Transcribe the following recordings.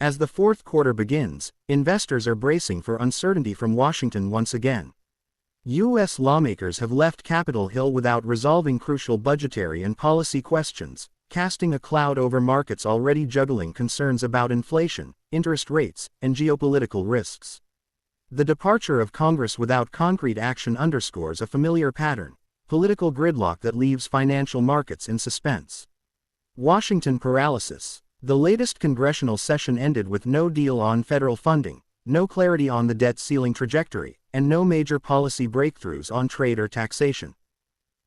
As the fourth quarter begins, investors are bracing for uncertainty from Washington once again. U.S. lawmakers have left Capitol Hill without resolving crucial budgetary and policy questions, casting a cloud over markets already juggling concerns about inflation, interest rates, and geopolitical risks. The departure of Congress without concrete action underscores a familiar pattern: political gridlock that leaves financial markets in suspense. Washington paralysis. The latest congressional session ended with no deal on federal funding, no clarity on the debt ceiling trajectory, and no major policy breakthroughs on trade or taxation.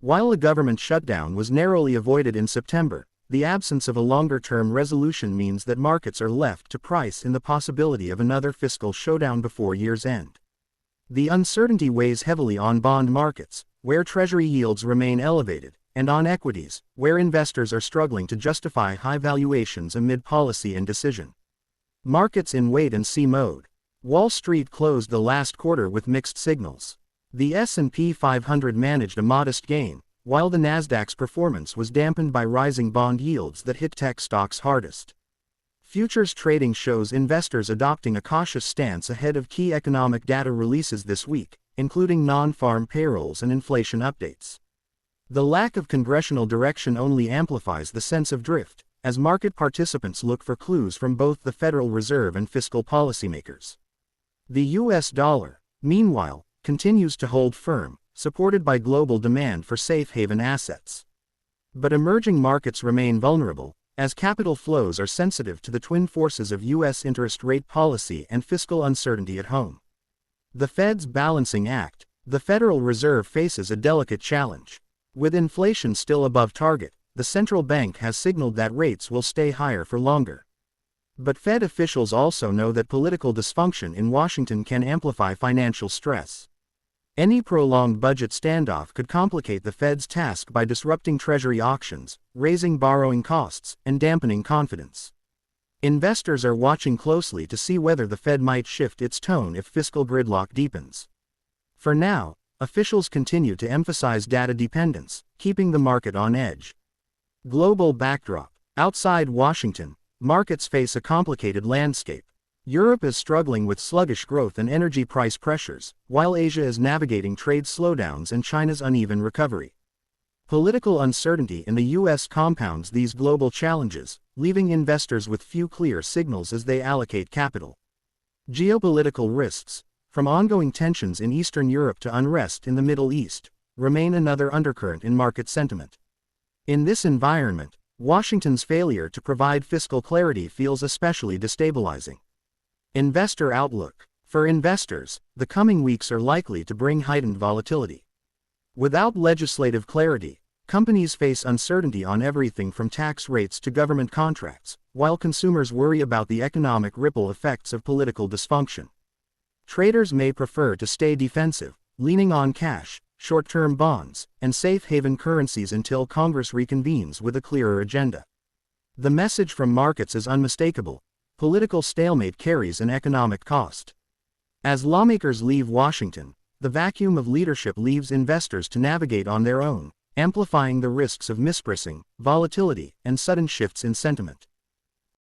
While a government shutdown was narrowly avoided in September, the absence of a longer-term resolution means that markets are left to price in the possibility of another fiscal showdown before year's end. The uncertainty weighs heavily on bond markets, where Treasury yields remain elevated, and on equities, where investors are struggling to justify high valuations amid policy indecision. Markets in wait-and-see mode. Wall Street closed the last quarter with mixed signals. The S&P 500 managed a modest gain, while the Nasdaq's performance was dampened by rising bond yields that hit tech stocks hardest. Futures trading shows investors adopting a cautious stance ahead of key economic data releases this week, including non-farm payrolls and inflation updates. The lack of congressional direction only amplifies the sense of drift, as market participants look for clues from both the Federal Reserve and fiscal policymakers. The U.S. dollar, meanwhile, continues to hold firm, supported by global demand for safe haven assets. But emerging markets remain vulnerable, as capital flows are sensitive to the twin forces of U.S. interest rate policy and fiscal uncertainty at home. The Fed's balancing act. The Federal Reserve faces a delicate challenge. With inflation still above target, the central bank has signaled that rates will stay higher for longer. But Fed officials also know that political dysfunction in Washington can amplify financial stress. Any prolonged budget standoff could complicate the Fed's task by disrupting Treasury auctions, raising borrowing costs, and dampening confidence. Investors are watching closely to see whether the Fed might shift its tone if fiscal gridlock deepens. For now, officials continue to emphasize data dependence, keeping the market on edge. Global backdrop. Outside Washington, markets face a complicated landscape. Europe is struggling with sluggish growth and energy price pressures, while Asia is navigating trade slowdowns and China's uneven recovery. Political uncertainty in the U.S. compounds these global challenges, leaving investors with few clear signals as they allocate capital. Geopolitical risks, from ongoing tensions in Eastern Europe to unrest in the Middle East, remain another undercurrent in market sentiment. In this environment, Washington's failure to provide fiscal clarity feels especially destabilizing. Investor outlook. For investors, the coming weeks are likely to bring heightened volatility. Without legislative clarity, companies face uncertainty on everything from tax rates to government contracts, while consumers worry about the economic ripple effects of political dysfunction. Traders may prefer to stay defensive, leaning on cash, short-term bonds, and safe haven currencies until Congress reconvenes with a clearer agenda. The message from markets is unmistakable: political stalemate carries an economic cost. As lawmakers leave Washington, the vacuum of leadership leaves investors to navigate on their own, amplifying the risks of mispricing, volatility, and sudden shifts in sentiment.